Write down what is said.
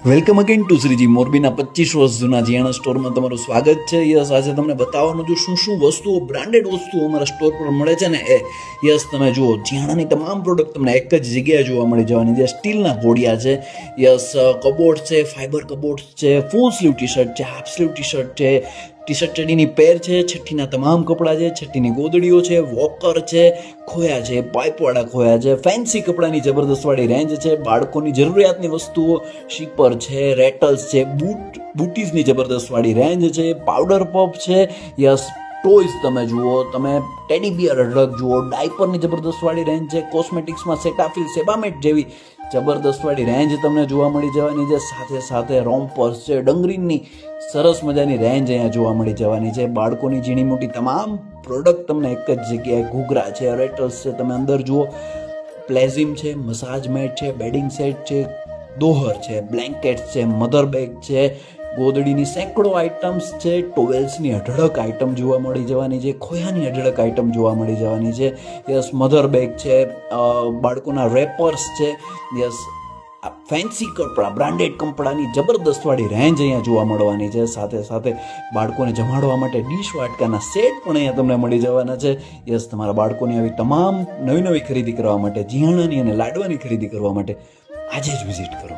Welcome again to Shriji મોરબીના 25 વર્ષ જૂના જીયાણા સ્ટોરમાં તમારું સ્વાગત છે. યસ, આજે તમને બતાવવાનું છું શું વસ્તુઓ, બ્રાન્ડેડ વસ્તુઓ અમારા સ્ટોર પર મળે છે ને એ. યસ, તમે જુઓ, જીયાણાની તમામ પ્રોડક્ટ તમને એક જ જગ્યાએ જોવા મળી જવાની છે. સ્ટીલના ઘોડિયા છે, યસ, કબોર્ડ છે, ફાઇબર કબોર્ડ છે, ફૂલ સ્લીવ ટી શર્ટ છે, હાફ સ્લીવ ટી શર્ટ છે, ટી શર્ટ ચડીની પેર છે, છઠ્ઠીના તમામ કપડાં છે, છઠ્ઠીની ગોદડીઓ છે, વોકર છે, ખોયા છે, પાઇપવાળા ખોયા છે, ફેન્સી કપડાની જબરદસ્તવાળી રેન્જ છે, બાળકોની જરૂરિયાતની વસ્તુઓ, શીપર છે, રેટલ્સ છે, બૂટીઝની જબરદસ્તવાળી રેન્જ છે, પાવડર પફ છે, યસ, ટોયઝ તમે જુઓ, તમે ટેડી બિયર અઢળક જુઓ, ડાયપરની જબરદસ્તવાળી રેન્જ છે, કોસ્મેટિક્સમાં સેટાફિલ, સેબામેટ જેવી જબરદસ્તવાળી રેન્જ તમને જોવા મળી જવાની છે. સાથે સાથે રોમ્પર્સ છે, ડંગરીની સરસ મજાની રેન્જ અહીંયા જોવા મળી જવાની છે. બાળકોની ઝીણી મોટી તમામ પ્રોડક્ટ તમને એક જ જગ્યાએ, ઘૂઘરા છે, રેટલ્સ છે, તમે અંદર જુઓ, પ્લેઝિમ છે, મસાજ મેટ છે, બેડિંગ સેટ છે, દોહર છે, બ્લેન્કેટ છે, મધર બેગ છે, ગોદડીની સેંકડો આઇટમ્સ છે, ટોવેલ્સની અઢળક આઇટમ જોવા મળી જવાની છે, ખોયાની અઢળક આઇટમ જોવા મળી જવાની છે. યસ, મધર બેગ છે, બાળકોના રેપર્સ છે, યસ, ફેન્સી કપડાં, બ્રાન્ડેડ કપડાની જબરદસ્તવાળી રેન્જ અહીંયા જોવા મળવાની છે. સાથે સાથે બાળકોને જમાડવા માટે ડીશ વાટકાના સેટ પણ અહીંયા તમને મળી જવાના છે. યસ, તમારા બાળકોની આવી તમામ નવી ખરીદી કરવા માટે, જીયાણાની અને લાડવાની ખરીદી કરવા માટે આજે જ વિઝિટ કરો.